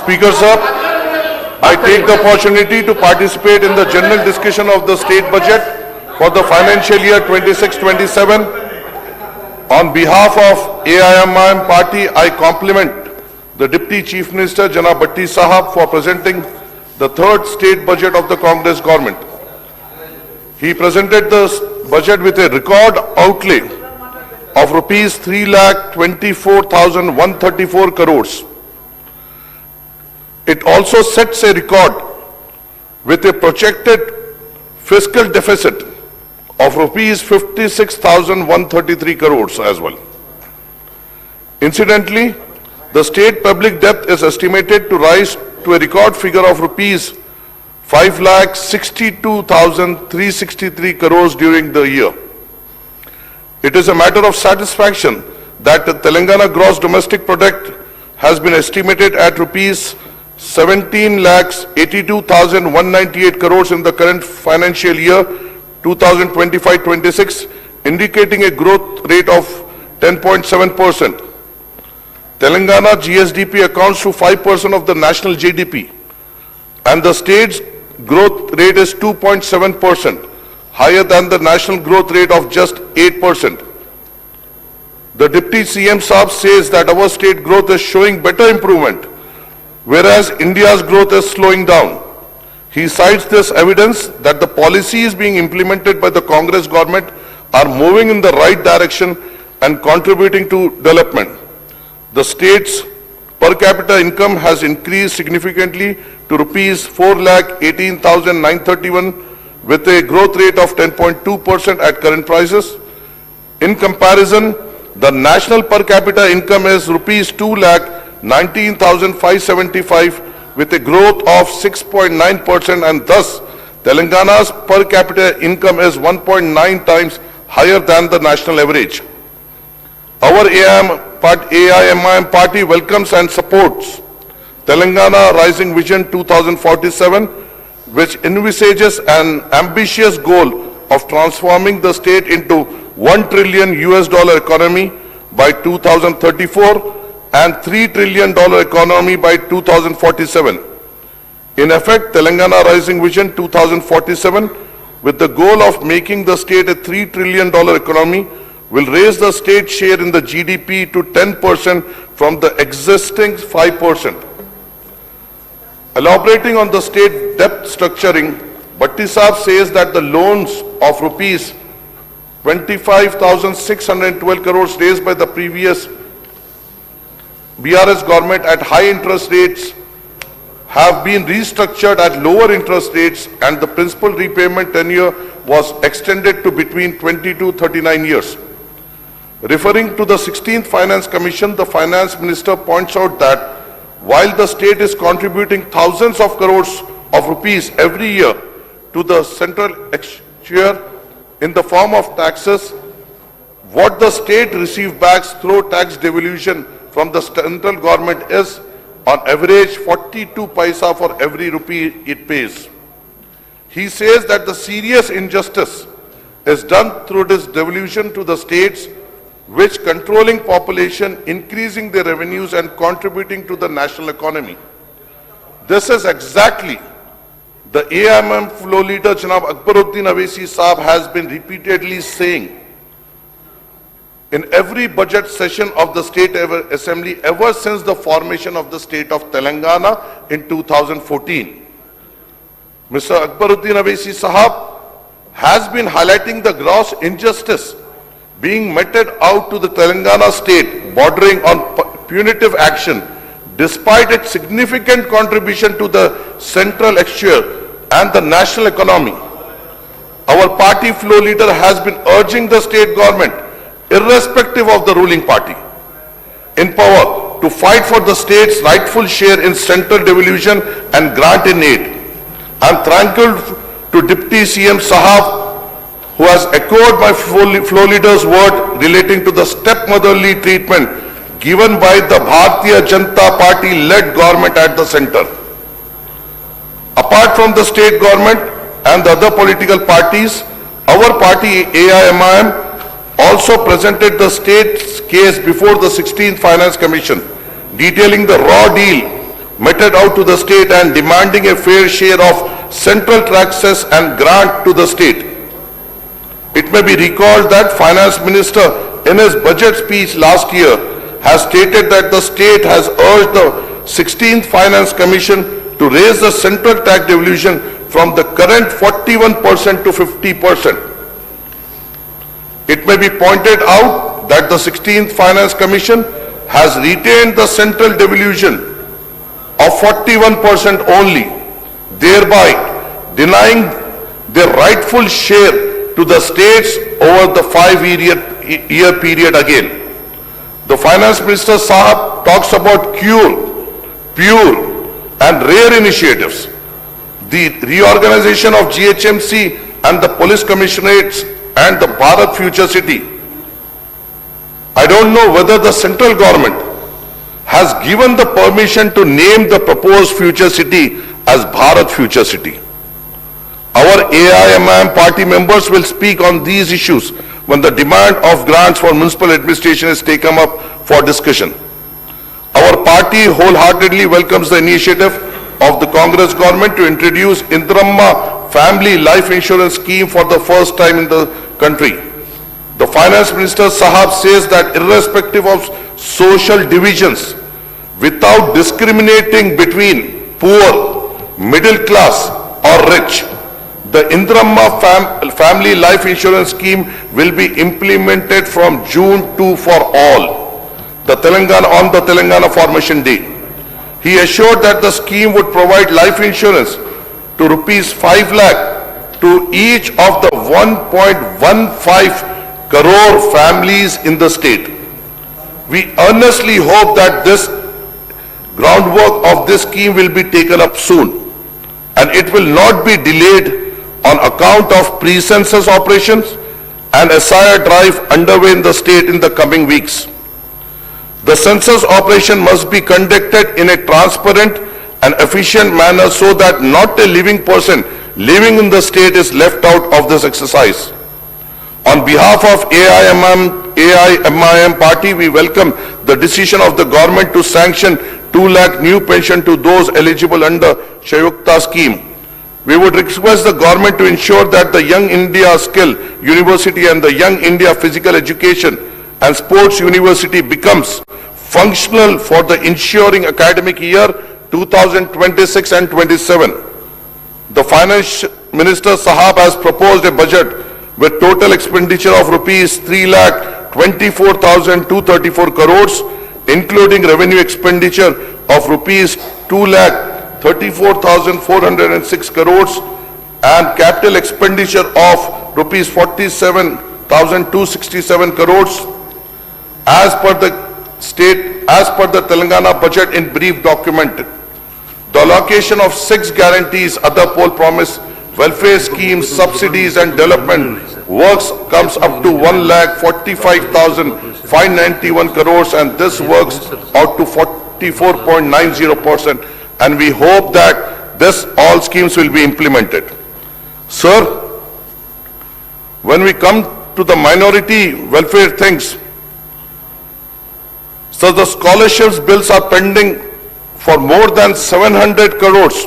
Speaker sir, I take the opportunity to participate in the general discussion of the state budget for the financial year 26-27. On behalf of AIMIM party, I compliment the Deputy Chief Minister Janab Bhatti Sahab for presenting the third state budget of the Congress government. He presented the budget with a record outlay of rupees 3,24,134 crores. It also sets a record with a projected fiscal deficit of rupees 56,133 crores as well. Incidentally, the state public debt is estimated to rise to a record figure of rupees 5,62,363 crores during the year. It is a matter of satisfaction that the Telangana gross domestic product has been estimated at rupees 17,82,198 crores in the current financial year 2025-26, indicating a growth rate of 10.7%. Telangana GSDP accounts to 5% of the national GDP, and the state's growth rate is 2.7%, higher than the national growth rate of just 8%. The Deputy CM Saab says that our state growth is showing better improvement, whereas India's growth is slowing down. He cites this evidence that the policies being implemented by the Congress government are moving in the right direction and contributing to development. The state's per capita income has increased significantly to rupees 4,18,931 with a growth rate of 10.2% at current prices. In comparison, the national per capita income is rupees 2,19,575 with a growth of 6.9%, and thus Telangana's per capita income is 1.9 times higher than the national average. Our AIMIM party welcomes and supports Telangana Rising Vision 2047, which envisages an ambitious goal of transforming the state into $1 trillion economy by 2034 and $3 trillion economy by 2047. In effect, Telangana Rising Vision 2047, with the goal of making the state a $3 trillion economy, will raise the state share in the GDP to 10% from the existing 5%. Elaborating on the state debt structuring, Bhatti Saab says that the loans of rupees 25,612 crores raised by the previous BRS government at high interest rates have been restructured at lower interest rates, and the principal repayment tenure was extended to between 20 to 39 years. Referring to the 16th Finance Commission, the Finance Minister points out that while the state is contributing thousands of crores of rupees every year to the central exchequer in the form of taxes, what the state receives back through tax devolution from the central government is on average 42 paisa for every rupee it pays. He says that the serious injustice is done through this devolution to the states, which controlling population, increasing their revenues and contributing to the national economy. This is exactly the AIMIM floor leader Janab Akbaruddin Owaisi Saab has been repeatedly saying in every budget session of the State Assembly ever since the formation of the state of Telangana in 2014. Mr. Akbaruddin Owaisi Sahab has been highlighting the gross injustice being meted out to the Telangana state, bordering on punitive action, despite its significant contribution to the central exchequer and the national economy. Our party floor leader has been urging the state government, irrespective of the ruling party in power, to fight for the state's rightful share in central devolution and grant in aid. I am thankful to Deputy CM Sahab, who has echoed my floor leader's word relating to the stepmotherly treatment given by the Bharatiya Janata Party-led government at the center. Apart from the state government and the other political parties, our party AIMIM also presented the state's case before the 16th Finance Commission, detailing the raw deal meted out to the state and demanding a fair share of central taxes and grant to the state. It may be recalled that Finance Minister in his budget speech last year has stated that the state has urged the 16th Finance Commission to raise the central tax devolution from the current 41% to 50%. It may be pointed out that the 16th Finance Commission has retained the central devolution of 41% only, thereby denying their rightful share to the states over the 5-year period again. The Finance Minister Sahab talks about pure and rare initiatives. The reorganization of GHMC and the police commissionerates and the Bharat Future City. I don't know whether the central government has given the permission to name the proposed future city as Bharat Future City. Our AIMIM party members will speak on these issues when the demand of grants for municipal administration is taken up for discussion. Our party wholeheartedly welcomes the initiative of the Congress government to introduce Indiramma Family Life Insurance Scheme for the first time in the country. The Finance Minister Sahab says that irrespective of social divisions, without discriminating between poor, middle class or rich, the Indiramma Family Life Insurance Scheme will be implemented from June 2 for all, on the Telangana Formation Day. He assured that the scheme would provide life insurance to rupees 5 lakh to each of the 1.15 crore families in the state. We earnestly hope that this groundwork of this scheme will be taken up soon and it will not be delayed on account of pre-census operations and SIR drive underway in the state in the coming weeks. The census operation must be conducted in a transparent and efficient manner so that not a living person living in the state is left out of this exercise. On behalf of AIMIM party, we welcome the decision of the government to sanction 2 lakh new pension to those eligible under Shayukta scheme. We would request the government to ensure that the Young India Skill University and the Young India Physical Education and Sports University becomes functional for the ensuing academic year 2026 and 27. The Finance Minister Sahab has proposed a budget with total expenditure of rupees 3,24,234 crores, including revenue expenditure of rupees 2,34,406 crores and capital expenditure of rupees 47,267 crores as per the Telangana budget in brief document. The allocation of 6 guarantees, other poll promise, welfare schemes, subsidies and development works comes up to 1,45,591 crores and this works out to 44.90%, and we hope that this all schemes will be implemented. Sir, when we come to the minority welfare things, so the scholarships bills are pending for more than 700 crores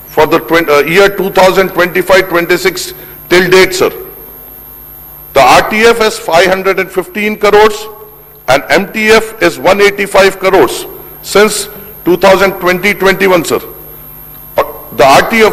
for the year 2025-26 till date, sir. The RTF is 515 crores and MTF is 185 crores since 2020-21, sir. The RTF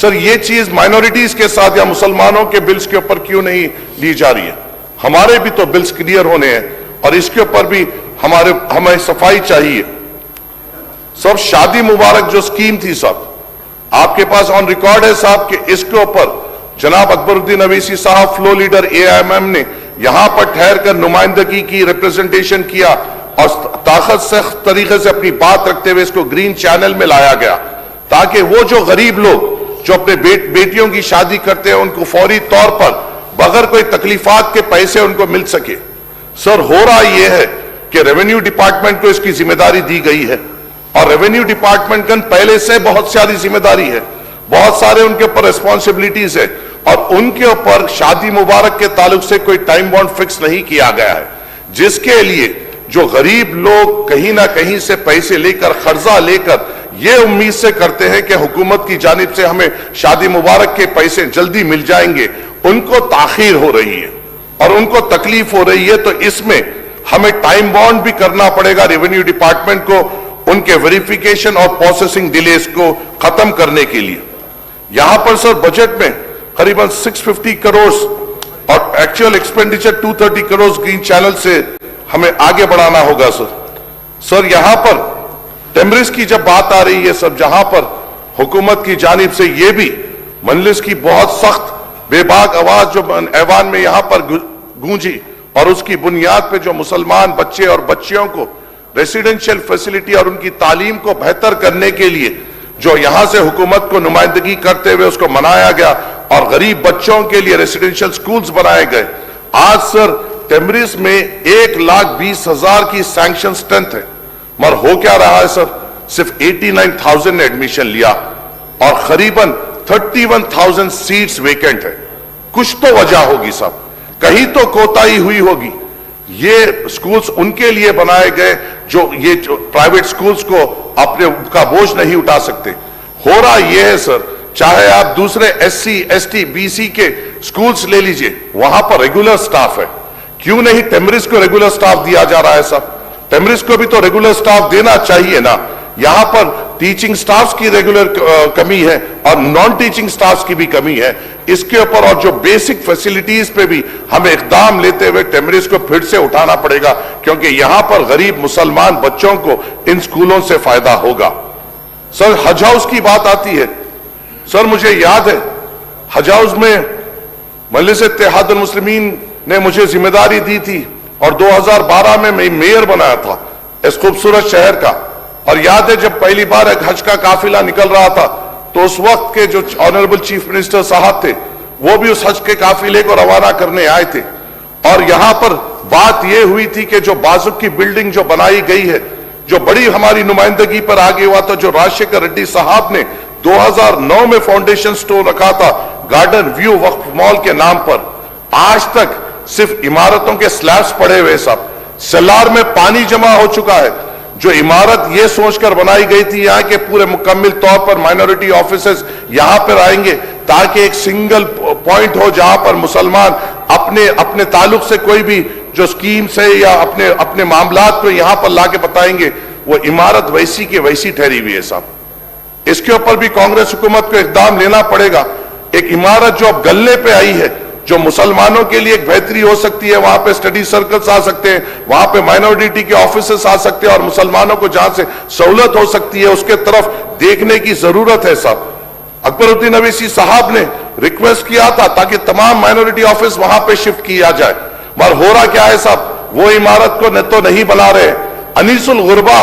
سر یہ چیز minorities کے ساتھ یا مسلمانوں کے bills کے اوپر کیوں نہیں لی جا رہی ہے؟ ہمارے بھی تو بلز کلیئر ہونے ہیں اور اس کے اوپر بھی ہمیں صفائی چاہیے. سر شادی مبارک جو سکیم تھی صاحب، آپ کے پاس آن ریکارڈ ہے صاحب کہ اس کے اوپر جناب اکبر الدین اویسی صاحب فلو لیڈر AIMM نے یہاں پر ٹھہر کر نمائندگی کی، ریپریزنٹیشن کیا اور طاقت سے طریقے سے اپنی بات رکھتے ہوئے اس کو گرین چینل میں لایا گیا تاکہ وہ جو غریب لوگ جو اپنے بیٹیوں کی شادی کرتے ہیں ان کو فوری طور پر بغیر کوئی تکلیفات کے پیسے ان کو مل سکے. سر ہو رہا یہ ہے کہ ریونیو ڈپارٹمنٹ کو اس کی ذمہ داری دی گئی ہے اور ریونیو ڈپارٹمنٹ کا پہلے سے بہت ساری ذمہ داری ہے، بہت سارے ان کے اوپر ریسپانسبلٹیز ہے اور ان کے اوپر شادی مبارک کے تعلق سے کوئی ٹائم بانڈ فکس نہیں کیا گیا ہے، جس کے لیے جو غریب لوگ کہیں نہ کہیں سے پیسے لے کر قرضہ لے کر یہ امید سے کرتے ہیں کہ حکومت کی جانب سے ہمیں شادی مبارک کے پیسے جلدی مل جائیں گے، ان کو تاخیر ہو رہی ہے اور ان کو تکلیف ہو رہی ہے. تو اس میں ہمیں ٹائم بانڈ بھی کرنا پڑے گا ریونیو ڈپارٹمنٹ کو ان کے ویریفیکیشن اور پروسیسنگ ڈیلیز کو ختم کرنے کے لیے. یہاں پر سر بجٹ میں قریباً 650 کروڑ اور actual expenditure 230 crore green channel سے ہمیں آگے بڑھانا ہوگا. سر یہاں پر ٹیمرز کی جب بات آ رہی ہے سر، جہاں پر حکومت کی جانب سے یہ بھی مجلس کی بہت سخت بے باک آواز جو ایوان میں یہاں پر گونجی اور اس کی بنیاد پہ جو مسلمان بچے اور بچیوں کو ریسیڈنشل فیسلٹی اور ان کی تعلیم کو بہتر کرنے کے لیے جو یہاں سے حکومت کو نمائندگی کرتے ہوئے اس کو منایا گیا اور غریب بچوں کے لیے ریسیڈنشل سکولز بنائے گئے. آج سر ٹیمرز میں 1,20,000 کی سینکشن سٹرینتھ ہے، مگر ہو کیا رہا ہے سر؟ صرف 89,000 نے ایڈمیشن لیا اور قریباً 31,000 سیٹس ویکنٹ ہے. کچھ تو وجہ ہوگی صاحب، کہیں تو کوتاہی ہوئی ہوگی. یہ سکولز ان کے لیے بنائے گئے جو یہ پرائیویٹ سکولز کو اپنے کا بوجھ نہیں اٹھا سکتے. ہو رہا یہ ہے سر، چاہے آپ دوسرے SC ST BC کے سکولز لے لیجئے، وہاں پر ریگولر سٹاف ہے. کیوں نہیں ٹیمرز کو ریگولر سٹاف دیا جا رہا ہے صاحب؟ ٹیمرز کو بھی تو ریگولر سٹاف دینا چاہیے نا. یہاں پر ٹیچنگ سٹافز کی ریگولر کمی ہے اور نان ٹیچنگ سٹافز کی بھی کمی ہے. اس کے اوپر اور جو بیسک فیسلٹیز پہ بھی ہمیں اقدام لیتے ہوئے ٹیمرز کو پھر سے اٹھانا پڑے گا کیونکہ یہاں پر غریب مسلمان بچوں کو ان سکولوں سے فائدہ ہوگا. سر حج ہاؤس کی بات آتی ہے. سر مجھے یاد ہے حج ہاؤس میں مجلس اتحاد المسلمین نے مجھے ذمہ داری دی تھی اور 2012 میں میں میئر بنایا تھا اس خوبصورت شہر کا. اور یاد ہے جب پہلی بار ایک حج کا قافلہ نکل رہا تھا تو اس وقت کے جو آنریبل چیف منسٹر صاحب تھے وہ بھی اس حج کے قافلے کو روانہ کرنے آئے تھے. اور یہاں پر بات یہ ہوئی تھی کہ جو بازوق کی بلڈنگ جو بنائی گئی ہے جو بڑی ہماری نمائندگی پر آگے ہوا تھا، جو راجشیکھر ریڈی صاحب نے 2009 میں فاؤنڈیشن سٹون رکھا تھا گارڈن ویو وقف مال کے نام پر، آج تک صرف عمارتوں کے سلیبز پڑے ہوئے. صاحب سیلار میں پانی جمع ہو چکا ہے. جو عمارت یہ سوچ کر بنائی گئی تھی یہاں کے پورے مکمل طور پر مائنورٹی آفیسز یہاں پر آئیں گے تاکہ ایک سنگل پوائنٹ ہو جہاں پر مسلمان اپنے تعلق سے کوئی بھی جو سکیم سے یا اپنے معاملات کو یہاں پر لا کے بتائیں گے، وہ عمارت ویسی کے ویسی ٹھہری ہوئی ہے. صاحب اس کے اوپر بھی کانگریس حکومت کو اقدام لینا پڑے گا. ایک عمارت جو اب گلنے پہ آئی ہے جو مسلمانوں کے لیے ایک بہتری ہو سکتی ہے، وہاں پہ سٹڈی سرکلز آ سکتے ہیں، وہاں پہ مائنورٹی کے آفیسز آ سکتے ہیں اور مسلمانوں کو جہاں سے سہولت ہو سکتی ہے اس کے طرف دیکھنے کی ضرورت ہے. صاحب اکبر الدین اویسی صاحب نے ریکویسٹ کیا تھا تاکہ تمام مائنورٹی آفس وہاں پہ شفٹ کیا جائے، مگر ہو رہا کیا ہے صاحب؟ وہ عمارت کو تو نہیں بنا رہے. انیس الغربا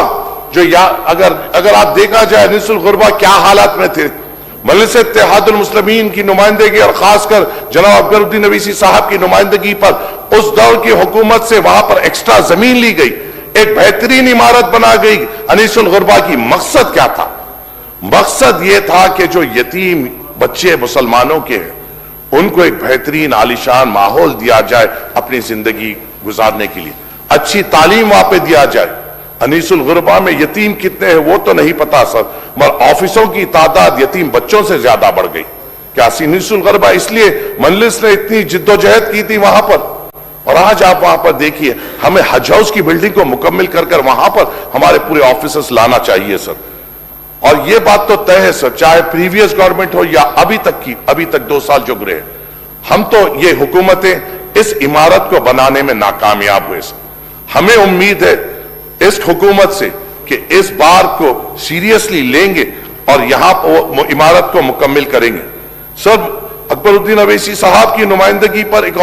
جو اگر آپ دیکھا جائے انیس الغربا کیا حالات میں تھے. مجلس اتحاد المسلمین کی نمائندگی اور خاص کر جناب اکبر الدین اویسی صاحب کی نمائندگی پر اس دور کی حکومت سے وہاں پر ایکسٹرا زمین لی گئی، ایک بہترین عمارت بنا گئی انیس الغربا کی. مقصد کیا تھا؟ مقصد یہ تھا کہ جو یتیم بچے مسلمانوں کے ہیں ان کو ایک بہترین عالیشان ماحول دیا جائے اپنی زندگی گزارنے کے لیے، اچھی تعلیم وہاں پہ دیا جائے. انیس الغربا میں یتیم کتنے ہیں وہ تو نہیں پتا سر، مگر آفسوں کی تعداد یتیم بچوں سے زیادہ بڑھ گئی. کیا انیس الغربا اس لیے مجلس نے اتنی جد و جہد کی تھی وہاں پر؟ اور آج آپ وہاں پر دیکھیے ہمیں حج ہاؤس کی بلڈنگ کو مکمل کر وہاں پر ہمارے پورے آفیسز لانا چاہیے. سر اور یہ بات تو طے ہے سر، چاہے پریویس گورنمنٹ ہو یا ابھی تک 2 سال جو گزرے، ہم تو یہ حکومتیں اس عمارت کو بنانے میں ناکامیاب ہوئے سر. ہمیں امید ہے اس حکومت سے کہ اس بار کو سیریسلی لیں گے اور یہاں عمارت کو مکمل کریں گے. سر اکبر الدین اویسی صاحب کی نمائندگی پر ایک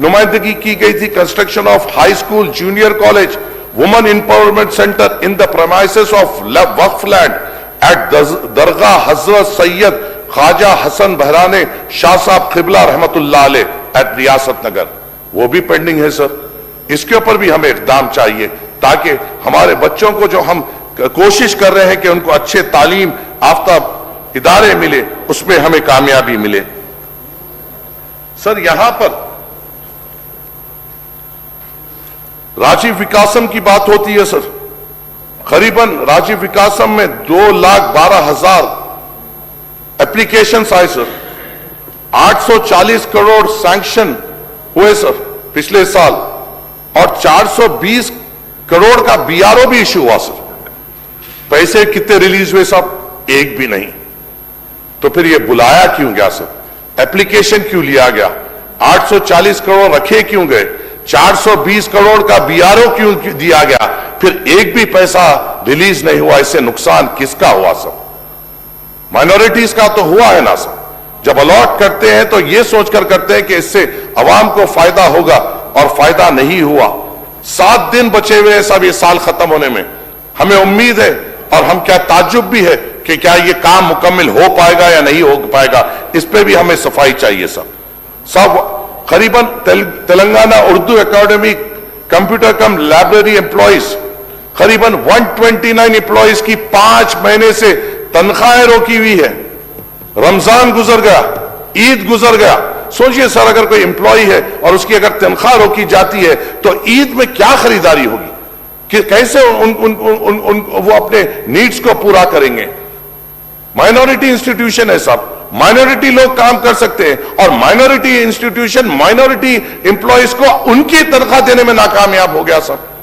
نمائندگی کی گئی تھی construction of high school junior college women empowerment centre in the premises of waqf land at dargah Hazrat Syed خواجہ حسن بہرانے شاہ صاحب قبلہ رحمت اللہ علیہ ایٹ ریاست نگر. وہ بھی پینڈنگ ہے سر. اس کے اوپر بھی ہمیں اقدام چاہیے تاکہ ہمارے بچوں کو جو ہم کوشش کر رہے ہیں کہ ان کو اچھے تعلیم یافتہ ادارے ملے، اس میں ہمیں کامیابی ملے. سر یہاں پر راجیو وکاسم کی بات ہوتی ہے سر. قریباً راجیو وکاسم میں 2,12,000 اپلیکیشنز آئے سر. 840 کروڑ سینکشن ہوئے سر پچھلے سال اور 420 کروڑ کا BRO بھی ایشو ہوا سر. پیسے کتنے ریلیز ہوئے صاحب؟ ایک بھی نہیں. تو پھر یہ بلایا کیوں گیا سر؟ اپلیکیشن کیوں لیا گیا؟ 840 کروڑ رکھے کیوں گئے؟ 420 کروڑ کا BRO کیوں دیا گیا؟ پھر ایک بھی پیسہ ریلیز نہیں ہوا. اس سے نقصان کس کا ہوا سر؟ مائنورٹیز کا تو ہوا ہے نا سر. جب الاٹ کرتے ہیں تو یہ سوچ کر کرتے ہیں کہ اس سے عوام کو فائدہ ہوگا اور فائدہ نہیں ہوا. 7 دن بچے ہوئے ہیں صاحب یہ سال ختم ہونے میں. ہمیں امید ہے اور ہم کیا تعجب بھی ہے کہ کیا یہ کام مکمل ہو پائے گا یا نہیں ہو پائے گا. اس پہ بھی ہمیں صفائی چاہیے صاحب. قریباً تلنگانہ اردو اکیڈمی کمپیوٹر کم لائبریری امپلائیز قریباً 129 امپلائیز کی 5 مہینے سے تنخواہیں روکی ہوئی ہے. رمضان گزر گیا، عید گزر گیا. سوچئے سر اگر کوئی امپلائی ہے اور اس کی اگر تنخواہ روکی جاتی ہے تو عید میں کیا خریداری ہوگی؟ کہ کیسے وہ اپنے نیڈز کو پورا کریں گے؟ مائنورٹی انسٹیٹیوشن ہے صاحب. مائنورٹی لوگ کام کر سکتے ہیں اور مائنورٹی انسٹیٹیوشن مائنورٹی امپلائیز کو ان کی تنخواہ دینے میں ناکامیاب ہو گیا صاحب.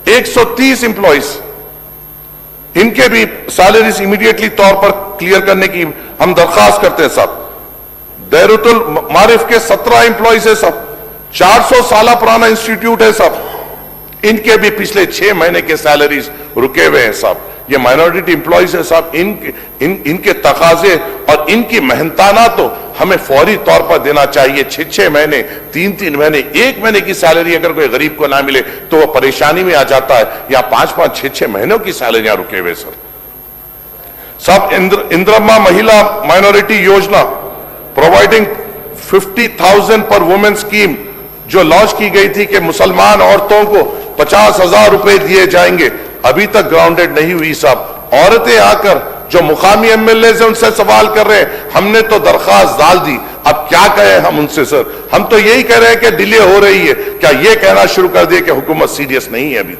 130 امپلائیز ان کے بھی سیلریز امیڈیٹلی طور پر کلیئر کرنے کی ہم درخواست کرتے ہیں صاحب. دائرۃ المعارف کے 17 امپلائیز ہیں صاحب. 400 سالہ پرانا انسٹیٹیوٹ ہے صاحب. ان کے بھی پچھلے 6 مہینے کے سیلریز رکے ہوئے ہیں صاحب. یہ مائنورٹی امپلائیز ہیں صاحب. ان کے تقاضے اور ان کی محنتانہ تو ہمیں فوری طور پر دینا چاہیے. 6 مہینے 3 مہینے 1 مہینے کی سیلری اگر کوئی غریب کو نہ ملے تو وہ پریشانی میں آ جاتا ہے. یا 5 6 مہینوں کی سیلریاں رکے ہوئے سر. سب اندرما مہیلا مائنورٹی یوجنا پرووائڈنگ 50,000 پر وومن اسکیم جو لانچ کی گئی تھی کہ مسلمان عورتوں کو 50,000 روپے دیے جائیں گے، ابھی تک گراؤنڈڈ نہیں ہوئی صاحب. عورتیں آ کر جو مقامی MLAs ہیں ان سے سوال کر رہے ہیں. ہم نے تو درخواست ڈال دی، اب کیا کہیں ہم ان سے سر؟ ہم تو یہی کہہ رہے ہیں کہ ڈیلے ہو رہی ہے. کیا یہ کہنا شروع کر دے کہ حکومت سیریس نہیں ہے ابھی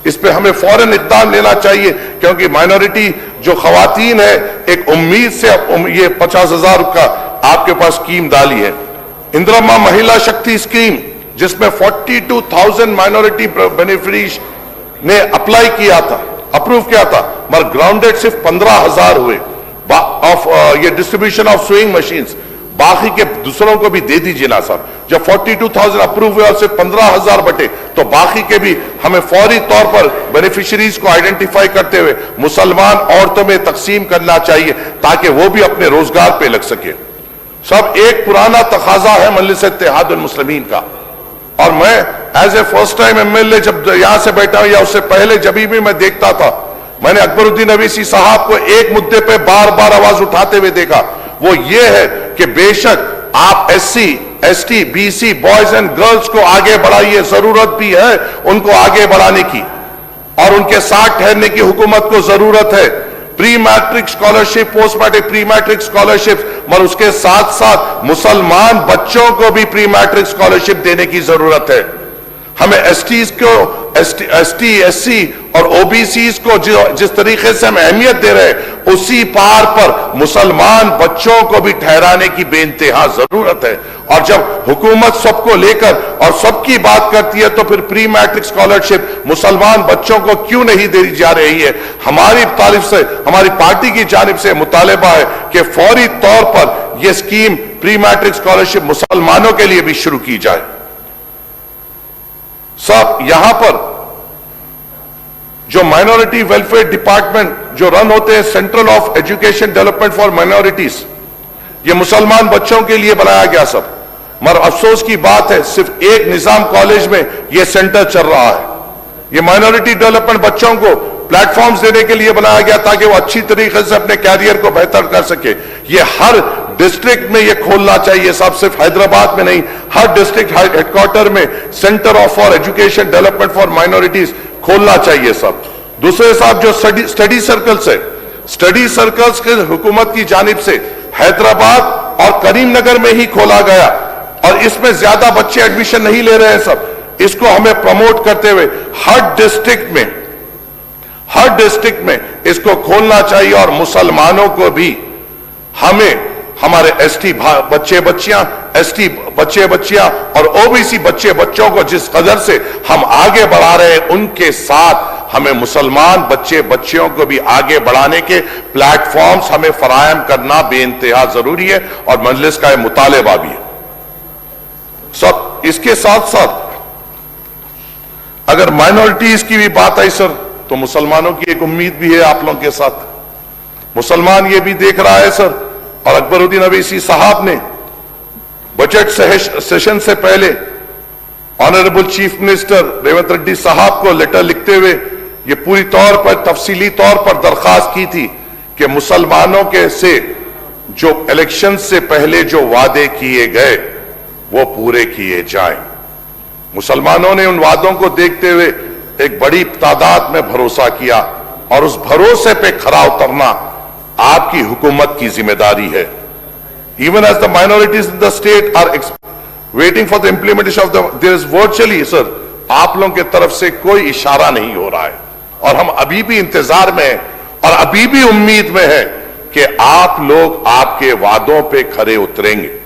اس پہ ہمیں فوراً اقدام لینا چاہیے کیونکہ مائنورٹی جو خواتین ہے ایک امید سے یہ 50,000 کا آپ کے پاس اسکیم ڈالی ہے. اندرما مہیلا شکتی اسکیم جس میں 42,000 مائنورٹی بینیفیشریز نے اپلائی کیا تھا، اپروو کیا تھا، مگر گراؤنڈڈ صرف 15,000 ہوئے. یہ ڈسٹریبیوشن آف سوئنگ مشینز باقی کے دوسروں کو بھی دے دیجئے نا صاحب. جب 42,000 اپروو ہوئے اور صرف 15,000 بٹے تو باقی کے بھی ہمیں فوری طور پر بینیفیشریز کو آئیڈینٹیفائی کرتے ہوئے مسلمان عورتوں میں تقسیم کرنا چاہیے تاکہ وہ بھی اپنے روزگار پہ لگ سکے. سب ایک پرانا تقاضا ہے مجلس اتحاد المسلمین کا اور میں as a first time MLA جب یہاں سے بیٹھا یا اس سے پہلے جبھی بھی میں دیکھتا تھا میں نے اکبر الدین اویسی صاحب کو ایک مدے پہ بار بار آواز اٹھاتے ہوئے دیکھا. وہ یہ ہے کہ بے شک آپ SC ST BC boys and girls کو آگے بڑھائیے، ضرورت بھی ہے ان کو آگے بڑھانے کی اور ان کے ساتھ ٹھہرنے کی حکومت کو ضرورت ہے. پری میٹرک اسکالرشپ، پوسٹ میٹرک پری میٹرک اسکالرشپ، مگر اس کے ساتھ ساتھ مسلمان بچوں کو بھی پری میٹرک اسکالرشپ دینے کی ضرورت ہے. ہمیں ایس ٹیز کو ایس ٹی ایس سی اور او بی سیز کو جس طریقے سے ہم اہمیت دے رہے ہیں اسی پار پر مسلمان بچوں کو بھی ٹھہرانے کی بے انتہا ضرورت ہے. اور جب حکومت سب کو لے کر اور سب کی بات کرتی ہے تو پھر پری میٹرک اسکالرشپ مسلمان بچوں کو کیوں نہیں دی جا رہی ہے؟ ہماری طرف سے ہماری پارٹی کی جانب سے مطالبہ ہے کہ فوری طور پر یہ اسکیم پری میٹرک اسکالرشپ مسلمانوں کے لیے بھی شروع کی جائے. صاحب یہاں پر جو مائنورٹی ویلفیئر ڈپارٹمنٹ جو رن ہوتے ہیں central of education development for minorities, یہ مسلمان بچوں کے لیے بنایا گیا سب. مگر افسوس کی بات ہے صرف ایک نظام کالج میں یہ سینٹر چل رہا ہے. یہ مائنورٹی ڈیولپمنٹ بچوں کو پلیٹ فارمز دینے کے لیے بنایا گیا تاکہ وہ اچھی طریقے سے اپنے کیریئر کو بہتر کر سکے. یہ ہر ڈسٹرکٹ میں یہ کھولنا چاہیے صاحب، صرف حیدرآباد میں نہیں، ہر ڈسٹرکٹ ہیڈ کوارٹر میں centre of for education development for minorities کھولنا چاہیے صاحب. دوسرے صاحب جو اسٹڈی سرکلز ہے، اسٹڈی سرکلز کے حکومت کی جانب سے حیدرآباد اور کریم نگر میں ہی کھولا گیا اور اس میں زیادہ بچے ایڈمیشن نہیں لے رہے ہیں سب. اس کو ہمیں پروموٹ کرتے ہوئے ہر ڈسٹرکٹ میں اس کو کھولنا چاہیے اور مسلمانوں کو بھی ہمیں ہمارے ایس ٹی بچے بچیاں اور او بی سی بچے بچوں کو جس قدر سے ہم آگے بڑھا رہے ہیں ان کے ساتھ ہمیں مسلمان بچے بچیوں کو بھی آگے بڑھانے کے پلیٹ فارمز ہمیں فراہم کرنا بے انتہا ضروری ہے اور مجلس کا یہ مطالبہ بھی ہے. سب اس کے ساتھ ساتھ اگر مائنورٹیز کی بھی بات آئی سر تو مسلمانوں کی ایک امید بھی ہے آپ لوگوں کے ساتھ. مسلمان یہ بھی دیکھ رہا ہے سر، اور اکبر الدین اویسی صاحب نے بجٹ سیشن سے پہلے honourable chief minister Revanth Reddy صاحب کو لیٹر لکھتے ہوئے یہ پوری طور پر تفصیلی طور پر درخواست کی تھی کہ مسلمانوں کے سے جو الیکشن سے پہلے جو وعدے کیے گئے وہ پورے کیے جائیں. مسلمانوں نے ان وعدوں کو دیکھتے ہوئے ایک بڑی تعداد میں بھروسہ کیا اور اس بھروسے پہ کھرا اترنا آپ کی حکومت کی ذمہ داری ہے. Even as the minorities in the state are waiting for the implementation of there is virtually, sir, آپ لوگوں کے طرف سے کوئی اشارہ نہیں ہو رہا ہے اور ہم ابھی بھی انتظار میں ہیں اور ابھی بھی امید میں ہے کہ آپ لوگ آپ کے وعدوں پہ کھرے اتریں گے.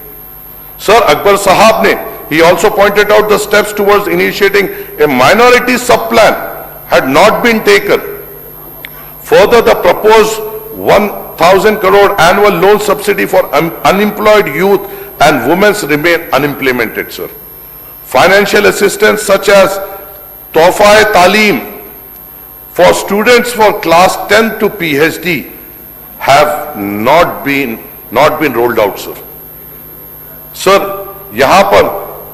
سر اکبر صاحب نے he also pointed out the steps towards initiating a minority sub-plan had not been taken. Further, the proposed 1,000 crore annual loan subsidy for unemployed youth and women remain unimplemented, sir. Financial assistance such as Tohfa-e-Taaleem for students for class 10 to PhD have not been rolled out, sir. Sir, یہاں پر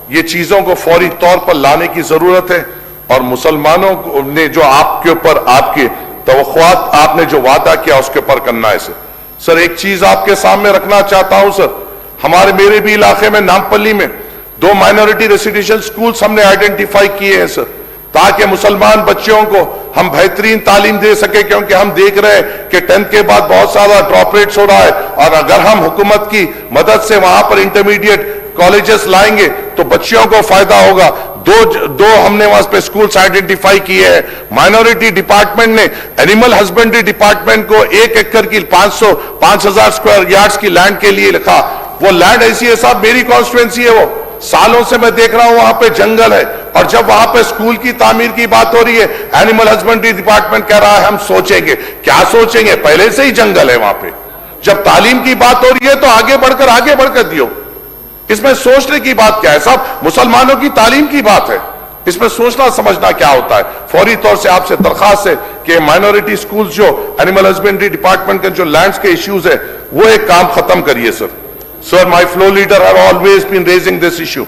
یہ چیزوں کو فوری طور پر لانے کی ضرورت ہے اور مسلمانوں نے جو آپ کے اوپر آپ کے توقعات آپ نے جو وعدہ کیا اس کے اوپر کرنا ہے. سر ایک چیز آپ کے سامنے رکھنا چاہتا ہوں سر، میرے بھی علاقے میں نامپلی میں 2 مائنورٹی ریسیڈینشل سکولز ہم نے آئیڈینٹیفائی کیے ہیں سر، تاکہ مسلمان بچوں کو ہم بہترین تعلیم دے سکے، کیونکہ ہم دیکھ رہے ہیں کہ 10th کے بعد بہت سارا ڈراپ ریٹس ہو رہا ہے اور اگر ہم حکومت کی مدد سے وہاں پر انٹرمیڈیٹ کالجز لائیں گے تو بچیوں کو فائدہ ہوگا. دو ہم نے وہاں پہ سکولز آئیڈینٹیفائی کیے ہیں. مائنورٹی ڈپارٹمنٹ نے اینیمل ہسبینڈری ڈپارٹمنٹ کو 1 ایکڑ کی 5,000 اسکوائر یارڈز کی لینڈ کے لیے لکھا. وہ لینڈ ایسی ہے صاحب، میری کانسٹیٹوئنسی ہے، وہ سالوں سے میں دیکھ رہا ہوں وہاں پہ جنگل ہے اور جب وہاں پہ سکول کی تعمیر کی بات ہو رہی ہے اینیمل ہسبینڈری ڈپارٹمنٹ کہہ رہا ہے ہم سوچیں گے. کیا سوچیں گے؟ پہلے سے ہی جنگل ہے وہاں پہ. جب تعلیم کی بات ہو رہی ہے تو آگے بڑھ کر دیو. اس میں سوچنے کی بات کیا ہے صاحب؟ مسلمانوں کی تعلیم کی بات ہے، اس میں سوچنا سمجھنا کیا ہوتا ہے. فوری طور سے آپ سے درخواست ہے کہ مائنورٹی سکولز جو اینیمل ہسبینڈری ڈپارٹمنٹ کے جو لینڈز کے ایشوز ہیں وہ ایک کام ختم کریے سر. Sir, my floor leader have always been raising this issue.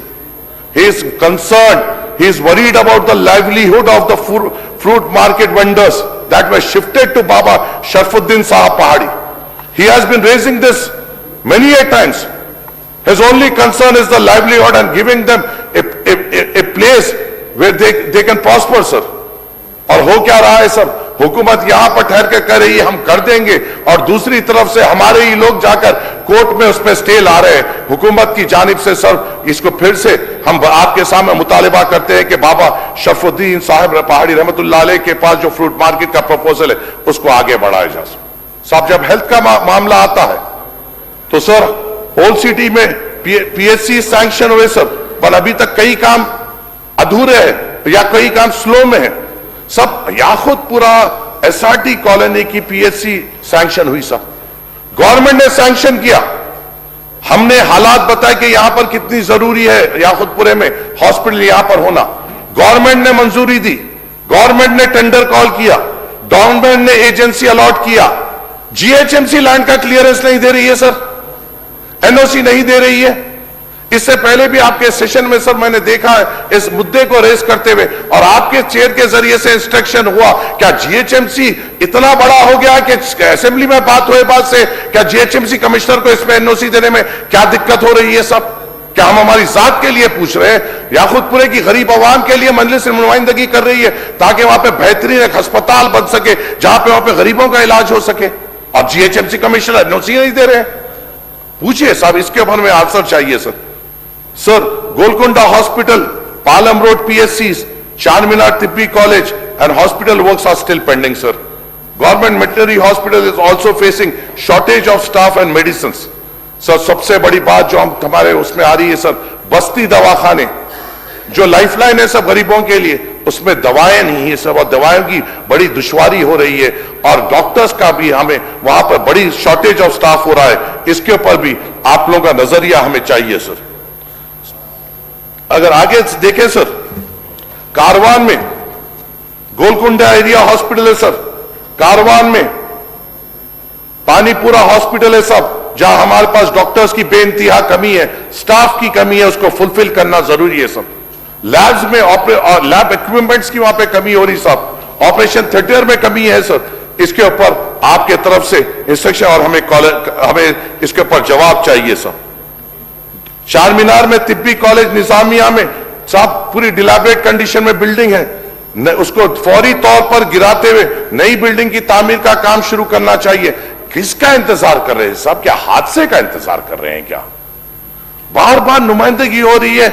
He is concerned, he is worried about the livelihood of the fruit market vendors that were shifted to Baba Sharfuddin Sahab Pahadi. He has been raising this many a times. His only concern is the livelihood and giving them a place where they can prosper, sir. اور ہو کیا رہا ہے سر؟ حکومت یہاں پر ٹھہر کے کہہ رہی ہے ہم کر دیں گے, اور دوسری طرف سے ہمارے ہی لوگ جا کر کورٹ میں اس میں سٹے لا رہے ہیں. حکومت کی جانب سے سر اس کو پھر سے ہم آپ کے سامنے مطالبہ کرتے ہیں کہ بابا شرف الدین صاحب پہاڑی رحمت اللہ علیہ کے پاس جو فروٹ مارکیٹ کا پروپوزل ہے اس کو آگے بڑھایا جائے. صاحب جب ہیلتھ کا معاملہ آتا ہے تو سر اولڈ سٹی میں پی ایچ سی سینکشن ہوئے سر, پر ابھی تک کئی کام ادھورے ہیں یا کئی کام سلو میں ہیں. سب یا خود پورا ایس آر ٹی کالونی کی پی ایچ سی سینکشن ہوئی سب, گورنمنٹ نے سینکشن کیا, ہم نے حالات بتائے کہ یہاں پر کتنی ضروری ہے یا خود پورے میں ہاسپٹل یہاں پر ہونا. گورنمنٹ نے منظوری دی, گورنمنٹ نے ٹینڈر کال کیا, گورنمنٹ نے ایجنسی الاٹ کیا, G H M C land کا کلیئرنس نہیں دے رہی ہے سر, این او سی نہیں دے رہی ہے. اس سے پہلے بھی آپ کے سیشن میں سر میں نے دیکھا ہے اس مدعے کو ریز کرتے ہوئے, اور آپ کے چیئر کے ذریعے سے انسٹرکشن ہوا کیا جی ایچ ایم سی اتنا بڑا ہو گیا کہ اسمبلی میں بات ہوئے بات سے کیا G H M C commissioner کو اس میں این او سی دینے میں کیا دقت ہو رہی ہے. سب کیا ہم ہماری ذات کے لیے پوچھ رہے ہیں یا خود پورے کی غریب عوام کے لیے مجلس سے نمائندگی کر رہی ہے تاکہ وہاں پہ بہترین ایک ہسپتال بن سکے جہاں پہ وہاں پہ غریبوں کا علاج ہو سکے, اور G H M C commissioner N O C نہیں دے رہے ہیں. پوچھئے صاحب اس کے اوپر میں آنسر چاہیے sir. Sir Golconda hospital, palm road P H Cs, Charminar Tibbi college and hospital works are still pending sir. Government veterinary hospital is also facing shortage of staff and medicines. Sir سب سے بڑی بات جو ہمارے اس میں آ رہی ہے سر, بستی دواخانے جو لائف لائن ہے سب غریبوں کے لیے, اس میں دوائیں نہیں ہیں سب, اور دوائوں کی بڑی دشواری ہو رہی ہے, اور ڈاکٹرز کا بھی ہمیں وہاں پر بڑی شارٹیج آف سٹاف ہو رہا ہے. اس کے اوپر بھی آپ لوگوں کا نظریہ ہمیں چاہیے سر. اگر آگے دیکھیں سر, کاروان میں گولکنڈا ایریا ہاسپٹل ہے سر, کاروان میں پانی پورا ہاسپٹل ہے سب, جہاں ہمارے پاس ڈاکٹرز کی بے انتہا کمی ہے, سٹاف کی کمی ہے, اس کو فلفل کرنا ضروری ہے سب. لیبز میں لیب ایکوپمنٹس کی وہاں پہ کمی ہو رہی صاحب, آپریشن تھیٹر میں کمی ہے سر. اس کے اوپر آپ کے طرف سے انسٹرکشن اور ہمیں اس کے اوپر جواب چاہیے سر. چار مینار میں طبی کالج نظامیہ میں صاحب پوری ڈیلیبریٹ کنڈیشن میں بلڈنگ ہے, اس کو فوری طور پر گراتے ہوئے نئی بلڈنگ کی تعمیر کا کام شروع کرنا چاہیے. کس کا انتظار کر رہے ہیں صاحب, کیا حادثے کا انتظار کر رہے ہیں کیا؟ بار بار نمائندگی ہو رہی ہے,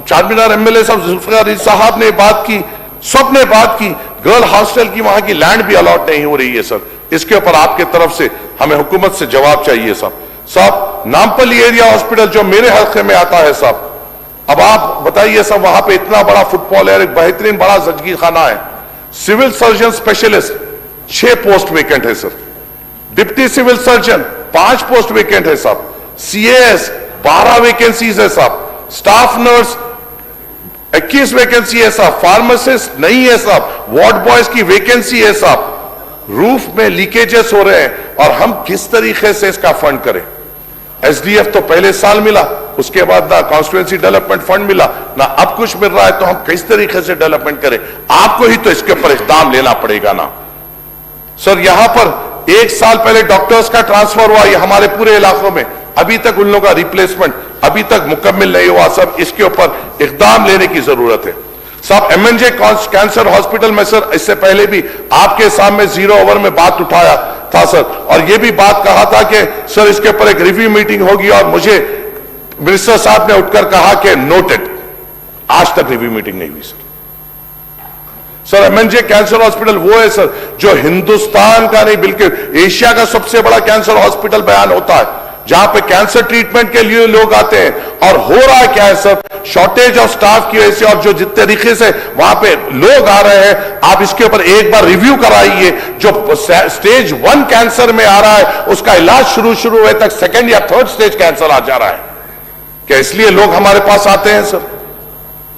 چار مینار ایم ایل اے صاحب ذوالفقار علی صاحب نے بات کی, سب نے بات کی, گرل ہاسٹل کی وہاں کی لینڈ بھی الاٹ نہیں ہو رہی ہے سر. اس کے اوپر آپ کے طرف سے ہمیں حکومت سے جواب چاہیے صاحب. صاحب نامپلی ایریا ہاسپٹل جو میرے حلقے میں آتا ہے صاحب, اب آپ بتائیے صاحب وہاں پہ اتنا بڑا فٹ بال ہے, ایک بہترین بڑا زچگی خانہ ہے, civil surgeon specialist 6 post vacant ہے sir, deputy civil surgeon 5 post vacant ہے صاحب, سی اے ایس 12 ویکنسیز ہے صاحب, سٹاف نرس 21 ویکنسی ہے صاحب, فارماسسٹ نہیں ہے صاحب, وارڈ بوائز کی ویکنسی ہے صاحب. روف میں لیکیجز ہو رہے ہیں, اور ہم کس طریقے سے اس کا فنڈ کریں؟ ایس ڈی ایف تو پہلے سال ملا, اس کے بعد نہ کانسٹیٹوئنسی ڈیولپمنٹ فنڈ ملا, نہ اب کچھ مل رہا ہے, تو ہم کس طریقے سے ڈیولپمنٹ کریں؟ آپ کو ہی تو اس کے اوپر اقدام لینا پڑے گا نا سر. یہاں پر 1 سال پہلے ڈاکٹرز کا ٹرانسفر ہوا, یہ ہمارے پورے علاقوں میں, ابھی تک ان لوگوں کا ریپلیسمنٹ ابھی تک مکمل نہیں ہوا سر. اس کے اوپر اقدام لینے کی ضرورت ہے صاحب. ایم این جے کینسر ہاسپٹل میں سر اس سے پہلے بھی آپ کے سامنے 0 اوور میں بات اٹھایا تھا سر, اور یہ بھی بات کہا تھا کہ سر اس کے اوپر ایک ریویو میٹنگ ہوگی, اور مجھے منسٹر صاحب نے اٹھ کر کہا کہ نوٹڈ. آج تک ریویو میٹنگ نہیں ہوئی سر. سر ایم این جے کینسر ہاسپٹل وہ ہے سر جو ہندوستان کا نہیں بلکہ ایشیا کا سب سے بڑا کینسر ہاسپٹل بیان ہوتا ہے, جہاں پہ کینسر ٹریٹمنٹ کے لیے لوگ آتے ہیں. اور ہو رہا کیا ہے سر, شارٹیج آف سٹاف کی وجہ سے, اور جو جس طریقے سے وہاں پہ لوگ آ رہے ہیں, آپ اس کے اوپر ایک بار ریویو کرائیے. جو سٹیج 1 کینسر میں آ رہا ہے اس کا علاج شروع ہوئے تک 2nd یا 3rd سٹیج کینسر آ جا رہا ہے. کیا اس لیے لوگ ہمارے پاس آتے ہیں سر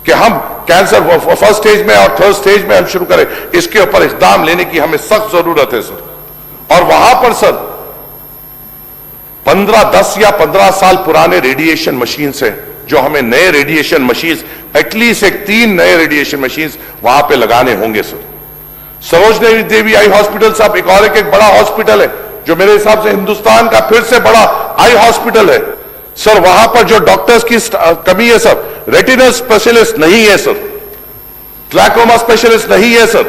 کہ ہم کینسر 1st سٹیج میں اور 3rd سٹیج میں ہم شروع کریں؟ اس کے اوپر اقدام لینے کی ہمیں سخت ضرورت ہے سر. اور وہاں پر سر 10 یا 15 سال پرانے ریڈیشن مشینز ہیں, جو ہمیں نئے ریڈیشن مشینز, ایٹ لیسٹ 3 نئے ریڈیشن مشینز وہاں پہ لگانے ہوں گے سر. سروجنی دیوی آئی ہاسپٹل صاحب ایک بڑا ہاسپٹل ہے جو میرے حساب سے ہندوستان کا پھر سے بڑا آئی ہاسپٹل ہے سر. وہاں پر جو ڈاکٹرز کی کمی ہے سر, ریٹینل اسپیشلسٹ نہیں ہے سر, گلائکوما اسپیشلسٹ نہیں ہے سر,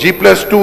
G+2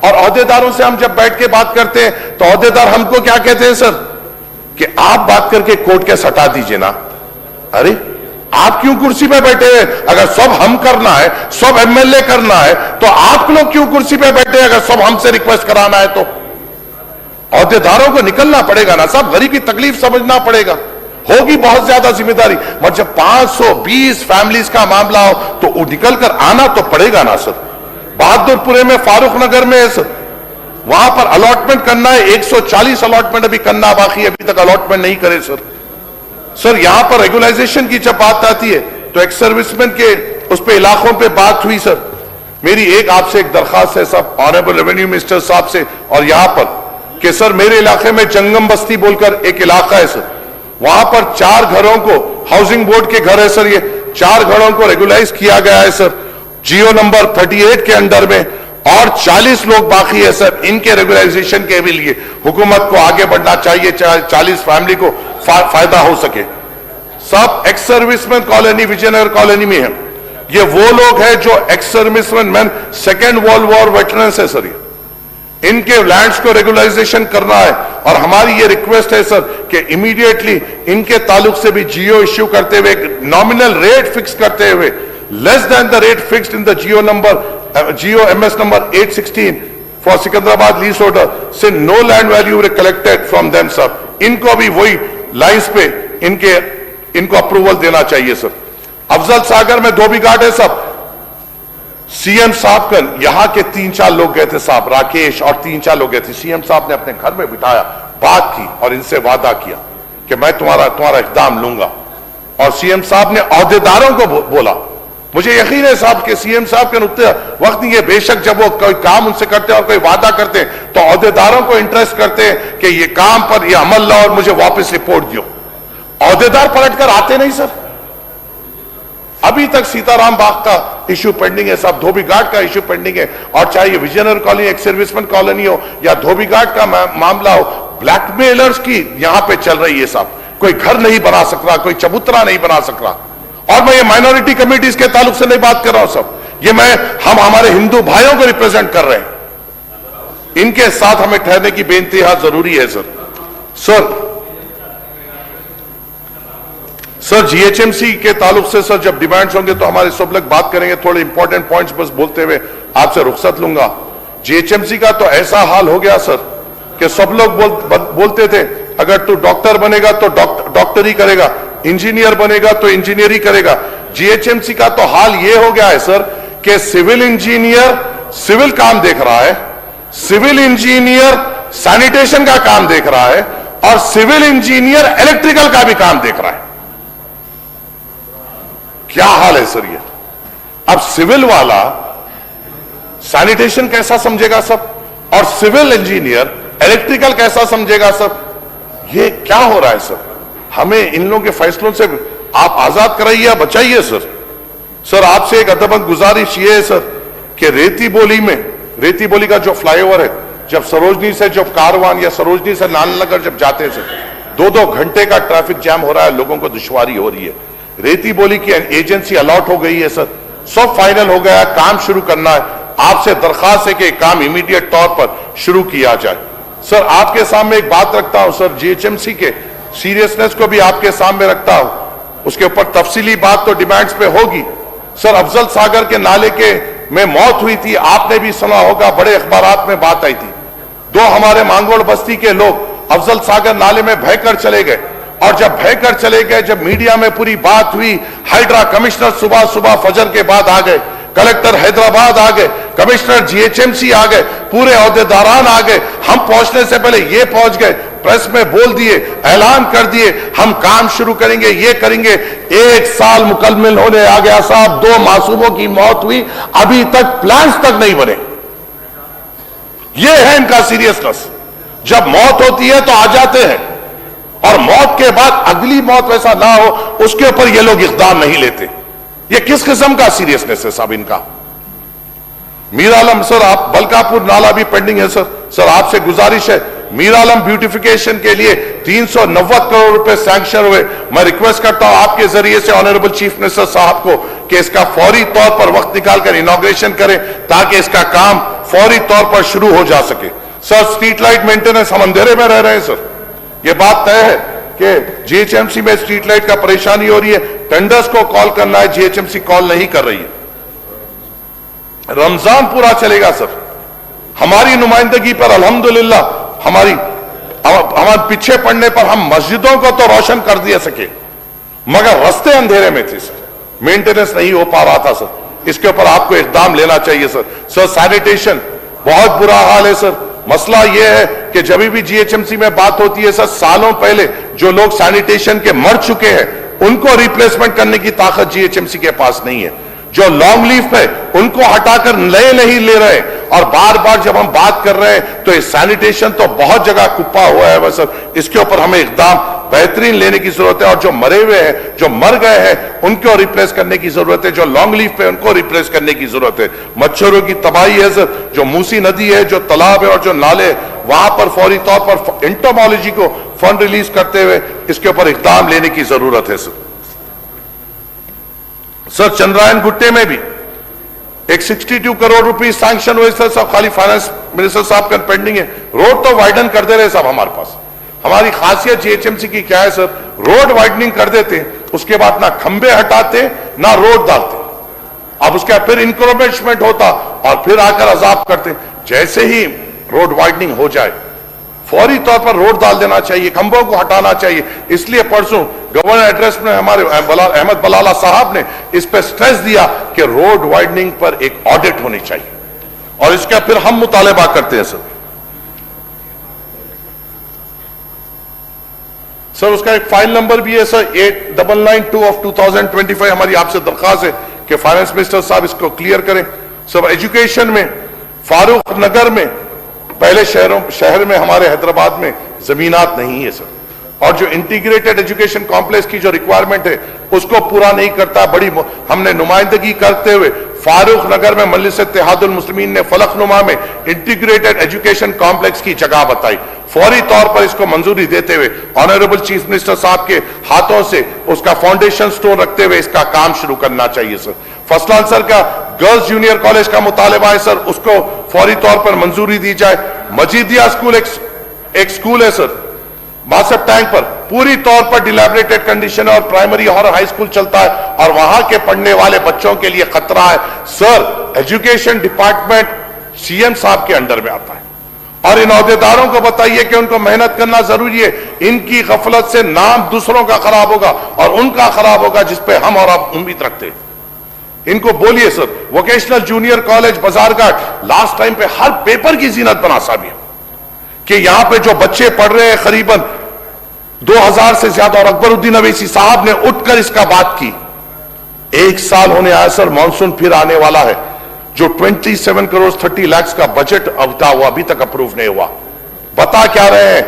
اور عہدیداروں سے ہم جب بیٹھ کے بات کرتے ہیں تو عہدیدار ہم کو کیا کہتے ہیں سر کہ آپ بات کر کے کورٹ کیس ہٹا دیجئے نا. ارے آپ کیوں کرسی پہ بیٹھے ہیں؟ اگر سب ہم کرنا ہے, سب ایم ایل اے کرنا ہے, تو آپ لوگ کیوں کرسی پہ بیٹھے ہیں؟ اگر سب ہم سے ریکویسٹ کرانا ہے تو عہدیداروں کو نکلنا پڑے گا نا صاحب, غریب کی تکلیف سمجھنا پڑے گا. ہوگی بہت زیادہ ذمہ داری, مگر جب 520 فیملیز کا معاملہ ہو تو وہ نکل کر آنا تو پڑے گا نا سر. بہادر پورے میں, فاروق نگر میں ہے سر, وہاں پر الاٹمنٹ کرنا ہے, 140 الاٹمنٹ ابھی کرنا باقی, ابھی تک الاٹمنٹ نہیں کرے سر. سر یہاں پر ریگولائزیشن کی جب بات آتی ہے تو ایک سروس مین کے اس پہ علاقوں پہ بات ہوئی سر. میری ایک آپ سے ایک درخواست ہے صاحب, آنریبل ریونیو منسٹر صاحب سے اور یہاں پر, کہ سر میرے علاقے میں جنگم بستی بول کر ایک علاقہ ہے سر, وہاں پر 4 گھروں کو, ہاؤسنگ بورڈ کے گھر ہے سر, یہ 4 گھروں کو ریگولائز کیا گیا ہے سر جیو نمبر 38 کے انڈر میں, اور 40 لوگ باقی ہے سر. ان کے ریگولائزیشن کے بھی لیے حکومت کو آگے بڑھنا چاہیے, 40 فیملی کو فائدہ ہو سکے. سب ایکس سروس مین کالونی وجے نگر کالونی میں ہیں. یہ وہ لوگ ہیں جو ایکس سروس مین سیکنڈ ورلڈ وار ویٹرنس ہے سر. ان کے لینڈز کو ریگولائزیشن کرنا ہے, اور ہماری یہ ریکویسٹ ہے سر کہ امیڈیٹلی ان کے تعلق سے بھی جیو ایشو کرتے ہوئے, نامنل ریٹ فکس کرتے ہوئے, less than the rate fixed in the G O M S number 816 for Secunderabad lease order سے no land value collected from them sir. ان کو بھی وہی لائنز پہ ان کو اپروول دینا چاہیے سر. افضل ساگر میں دھوبی گھاٹ ہے صاحب, سی ایم صاحب کا یہاں کے 3-4 لوگ گئے تھے صاحب, راکیش اور 3-4 لوگ گئے تھے. سی ایم صاحب نے اپنے گھر میں بٹھایا, بات کی اور ان سے وعدہ کیا کہ میں تمہارا اقدام لوں گا. اور سی ایم صاحب نے عہدیداروں کو بولا, مجھے یقین ہے صاحب کہ سی ایم صاحب کے نقطے وقت نہیں ہے, بے شک جب وہ کوئی کام ان سے کرتے ہیں اور کوئی وعدہ کرتے ہیں تو عہدیداروں کو انٹرسٹ کرتے ہیں کہ یہ کام پر یہ عمل لاؤ اور مجھے واپس رپورٹ دیو. عہدیدار پلٹ کر آتے نہیں سر. ابھی تک سیتا رام باغ کا ایشو پینڈنگ ہے صاحب, دھوبی گھاٹ کا ایشو پینڈنگ ہے, اور چاہے یہ وجے نگر کالونی ایک سروس مین کالونی ہو یا دھوبی گھاٹ کا معاملہ ہو, بلیک میلرز کی یہاں پہ چل رہی ہے صاحب. کوئی گھر نہیں بنا سک رہا, کوئی چبوترا نہیں بنا سک رہا. اور میں یہ مائنورٹی کمیٹیز کے تعلق سے نہیں بات کر رہا ہوں صاحب, یہ ہم ہمارے ہندو بھائیوں کو ریپرزینٹ کر رہے ہیں. ان کے ساتھ ہمیں ٹھہرنے کی بے انتہا ضروری ہے سر. سر جی ایچ ایم سی کے تعلق سے سر جب ڈیمانڈز ہوں گے تو ہمارے سب لوگ بات کریں گے. تھوڑے امپورٹنٹ پوائنٹس بس بولتے ہوئے آپ سے رخصت لوں گا. جی ایچ ایم سی کا تو ایسا حال ہو گیا سر کہ سب لوگ بولتے تھے اگر تو ڈاکٹر بنے گا تو ڈاکٹری کرے گا, انجینئر بنے گا تو انجینئری کرے گا. جی ایچ ایم سی کا تو حال یہ ہو گیا ہے سر کہ سول انجینئر سول کام دیکھ رہا ہے, سول انجینئر سینیٹیشن کا کام دیکھ رہا ہے, اور سول انجینئر الیکٹریکل کا بھی کام دیکھ رہا ہے. کیا حال ہے سر یہ؟ اب سول والا سینیٹیشن کیسا سمجھے گا سب, اور سول انجینئر الیکٹریکل کیسا سمجھے گا سب؟ یہ کیا ہو رہا ہے سر؟ ہمیں ان لوگوں کے فیصلوں سے آپ آزاد کرائیے, بچائیے سر. سر آپ سے ایک ادبن گزارش یہ ہے سر کہ ریتی بولی کا جو فلائی اوور ہے, جب سروجنی سے جب کاروان یا سروجنی سے نان نگر جب جاتے ہیں سر, 2 گھنٹے کا ٹریفک جام ہو رہا ہے, لوگوں کو دشواری ہو رہی ہے. ریتی بولی کی ایجنسی الاٹ ہو گئی ہے سر, سب فائنل ہو گیا, کام شروع کرنا ہے. آپ سے درخواست ہے کہ کام امیڈیٹ طور پر شروع کیا جائے. سر آپ کے سامنے ایک بات رکھتا ہوں سر, جی ایچ ایم سی کے سیریسنس کو بھی آپ کے سامنے رکھتا ہوں, اس کے اوپر تفصیلی بات تو ڈیمانڈز پہ ہوگی. سر افضل ساگر کے نالے میں موت ہوئی تھی, آپ نے بھی سنا ہوگا, بڑے اخبارات میں بات آئی تھی. 2 ہمارے مانگوڑ بستی کے لوگ افضل ساگر نالے میں بہہ کر چلے گئے, اور جب بہہ کر چلے گئے, جب میڈیا میں پوری بات ہوئی, ہائیڈرا کمشنر صبح فجر کے بعد آ گئے, کلیکٹر حیدرآباد آ گئے, commissioner G H M C آ گئے, پورے عہدیداران آ گئے. ہم پہنچنے سے پہلے یہ پہنچ گئے, پریس میں بول دیے, اعلان کر دیے ہم کام شروع کریں گے, یہ کریں گے. 1 سال مکمل ہونے آ گیا صاحب, 2 معصوموں کی موت ہوئی, ابھی تک پلانز تک نہیں بنے. یہ ہے ان کا سیریسنس. جب موت ہوتی ہے تو آ جاتے ہیں, اور موت کے بعد اگلی موت ویسا نہ ہو اس کے اوپر یہ لوگ اقدام نہیں لیتے. یہ کس قسم کا سیریسنس ہے صاحب ان کا؟ میر عالم سر, آپ بلکاپور نالا بھی پینڈنگ ہے سر. سر آپ سے گزارش ہے, میرالم بیوٹیفیکیشن کے لیے 390 کروڑ روپے سینکشن ہوئے. میں ریکویسٹ کرتا ہوں آپ کے ذریعے سے آنریبل چیف منسٹر صاحب کو کہ اس کا فوری طور پر وقت نکال کر انوگریشن کریں تاکہ اس کا کام فوری طور پر شروع ہو جا سکے. سر اسٹریٹ لائٹ مینٹیننس ہم اندھیرے میں رہ رہے ہیں سر. یہ بات طے ہے کہ جی ایچ ایم سی میں اسٹریٹ لائٹ کا پریشانی ہو رہی ہے, ٹینڈرز کو کال کرنا ہے, جی ایچ ایم سی کال نہیں کر رہی ہے. رمضان پورا چلے گا سر, ہماری نمائندگی پر الحمدللہ ہمارے پیچھے پڑنے پر ہم مسجدوں کو تو روشن کر دیا سکے مگر رستے اندھیرے میں تھے سر, مینٹیننس نہیں ہو پا رہا تھا سر. اس کے اوپر آپ کو اقدام لینا چاہیے سر. سر سینیٹیشن بہت برا حال ہے سر. مسئلہ یہ ہے کہ جب بھی جی ایچ ایم سی میں بات ہوتی ہے سر, سالوں پہلے جو لوگ سینیٹیشن کے مر چکے ہیں ان کو ریپلیسمنٹ کرنے کی طاقت جی ایچ ایم سی کے پاس نہیں ہے. جو لانگ لیف ہے ان کو ہٹا کر نئے نہیں لے رہے, اور بار بار جب ہم بات کر رہے ہیں تو سینیٹیشن تو بہت جگہ کپا ہوا ہے سر. اس کے اوپر ہمیں اقدام بہترین لینے کی ضرورت ہے, اور جو مرے ہوئے ہیں, جو مر گئے ہیں, ان کو ریپلیس کرنے کی ضرورت ہے. جو لانگ لیف پہ ان کو ریپلیس کرنے کی ضرورت ہے. مچھروں کی تباہی ہے سر, جو موسی ندی ہے, جو تالاب ہے اور جو نالے, وہاں پر فوری طور پر انٹومالوجی کو فنڈ ریلیز کرتے ہوئے اس کے اوپر اقدام لینے کی ضرورت ہے سر. سر چندرائن گٹے میں بھی ایک 62 کروڑ روپی سینکشن ہوئے سر. سب خالی فائنانس منسٹر صاحب کا پینڈنگ ہے. روڈ تو وائڈن کر دے رہے صاحب ہمارے پاس. ہماری خاصیت جی ایچ ایم سی کی کیا ہے سر, روڈ وائڈنگ کر دیتے, اس کے بعد نہ کھمبے ہٹاتے نہ روڈ ڈالتے. اب اس کا پھر انکروچمنٹ ہوتا اور پھر آ کر عذاب کرتے. جیسے ہی روڈ وائڈنگ ہو جائے فوری طور پر روڈ ڈال دینا چاہیے, کھمبوں کو ہٹانا چاہیے. اس لیے پرسوں گورنر ایڈریس میں ہمارے احمد بلالہ صاحب نے اس پہ سٹریس دیا کہ روڈ وائڈنگ پر ایک آڈٹ ہونی چاہیے, اور اس کا پھر ہم مطالبہ کرتے ہیں سر. سر اس کا ایک فائل نمبر بھی ہے سر 8992/2025. ہماری آپ سے درخواست ہے کہ فائنانس منسٹر صاحب اس کو کلیئر کریں. سر ایجوکیشن میں فاروق نگر میں پہلے شہر میں ہمارے حیدرآباد میں زمینات نہیں ہے سر, اور جو انٹیگریٹڈ ایجوکیشن کمپلیکس کی جو ریکوائرمنٹ ہے اس کو پورا نہیں کرتا. بڑی ہم نے نمائندگی کرتے ہوئے فاروق نگر میں مجلس اتحاد المسلمین نے فلق نما میں انٹیگریٹڈ ایجوکیشن کمپلیکس کی جگہ بتائی. فوری طور پر اس کو منظوری دیتے ہوئے آنریبل چیف منسٹر صاحب کے ہاتھوں سے اس کا فاؤنڈیشن سٹون رکھتے ہوئے اس کا کام شروع کرنا چاہیے سر. فصلان سر کا گرلز جونیئر کالج کا مطالبہ ہے سر, اس کو فوری طور پر منظوری دی جائے. مجیدیہ اسکول ایک اسکول ہے سر ماسب ٹینک پر, پوری طور پر ڈیلیبریٹڈ کنڈیشن ہے اور پرائمری اور ہائی اسکول چلتا ہے, اور وہاں کے پڑھنے والے بچوں کے لیے خطرہ ہے. سر ایجوکیشن ڈپارٹمنٹ سی ایم صاحب کے انڈر میں آتا ہے, اور ان عہدیداروں کو بتائیے کہ ان کو محنت کرنا ضروری ہے. ان کی غفلت سے نام دوسروں کا خراب ہوگا اور ان کا خراب ہوگا جس پہ ہم اور آپ امید رکھتے ہیں. ان کو بولیے سر ووکیشنل جونیئر کالج بازار گھاٹ لاسٹ ٹائم پہ ہر پیپر کی زینت بنا صاحب کہ یہاں پہ جو بچے پڑھ رہے ہیں قریباً 2000 سے زیادہ, اور اکبر الدین اویسی صاحب نے اٹھ کر اس کا بات کی. 1 سال ہونے آیا سر, مانسون پھر آنے والا ہے. جو 27 کروڑ 30 لاکھ کا بجٹ ابتا ہوا ابھی تک اپروو نہیں ہوا. بتا کیا رہے ہیں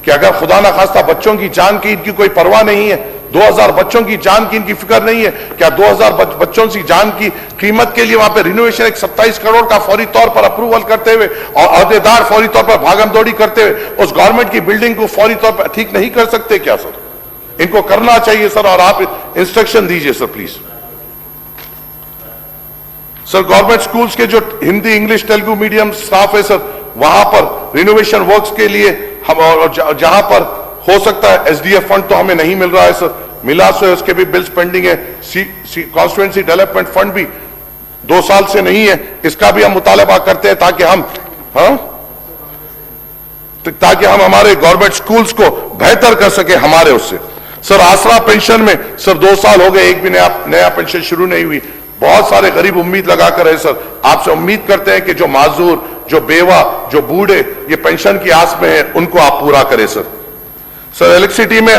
کہ اگر خدا نہ خواستہ بچوں کی جان کی ان کی کوئی پرواہ نہیں ہے, 2000 بچوں کی جان کی ان کی فکر نہیں ہے, کیا 2000 بچوں کی جان کی قیمت کے لیے وہاں پہ رینوویشن ایک 27 کروڑ کا فوری طور پر اپروول کرتے ہوئے اور عہدیدار فوری طور پر بھاگم دوڑی کرتے ہوئے اس گورنمنٹ کی بلڈنگ کو فوری طور پر ٹھیک نہیں کر سکتے کیا سر؟ ان کو کرنا چاہیے سر, اور آپ انسٹرکشن دیجئے sir please. Sir government schools کے جو Hindi English Telugu medium staff ہے سر, وہاں پر رینوویشن ورکس کے لیے ہم جہاں پر ہو سکتا ہے ایس ڈی ایف فنڈ تو ہمیں نہیں مل رہا ہے سر, ملا سو ہے اس کے بھی بلز پینڈنگ ہے. کانسٹیٹوئنسی ڈیولپمنٹ فنڈ بھی 2 سال سے نہیں ہے, اس کا بھی ہم مطالبہ کرتے ہیں تاکہ ہم ہمارے گورنمنٹ سکولز کو بہتر کر سکیں ہمارے اس سے. سر آسرا پینشن میں سر 2 سال ہو گئے, ایک بھی نیا پینشن شروع نہیں ہوئی. بہت سارے غریب امید لگا کر ہے سر, آپ سے امید کرتے ہیں کہ جو معذور, جو بیوہ, جو بوڑھے یہ پینشن کی آس میں ہیں ان کو آپ پورا کریں سر. سر الیکٹریسٹی میں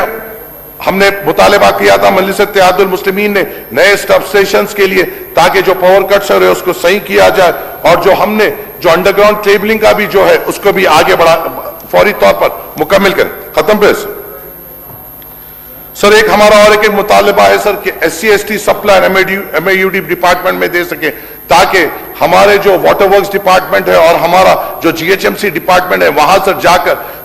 ہم نے مطالبہ کیا تھا مجلس اتحاد المسلمین نے نئے سب اسٹیشنز کے لیے تاکہ جو پاور کٹس ہے اس کو صحیح کیا جائے, اور جو ہم نے جو انڈر گراؤنڈ کیبلنگ کا بھی جو ہے اس کو بھی آگے بڑھا فوری طور پر مکمل کریں. ختم پہ سر ایک ہمارا اور ایک مطالبہ ہے سر کہ S C S T supply M A U D department میں دے سکیں تاکہ ہمارے جو واٹر ورکس ڈپارٹمنٹ ہے اور ہمارا جو G H M C department ہے وہاں سر جا کر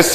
SC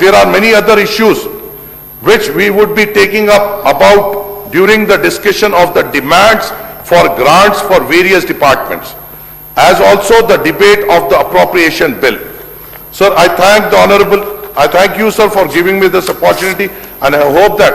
there are many other issues which we would be taking up about during the discussion of the demands for grants for various departments, as also the debate of the appropriation bill. Sir, I thank you sir for giving me this opportunity and I hope that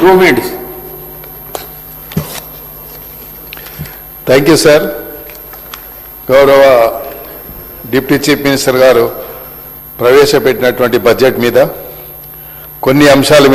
2 minutes. Thank you sir. గౌరవ deputy chief minister గారు ప్రవేశపెట్టినటువంటి budget మీద కొన్ని అంశాల మీద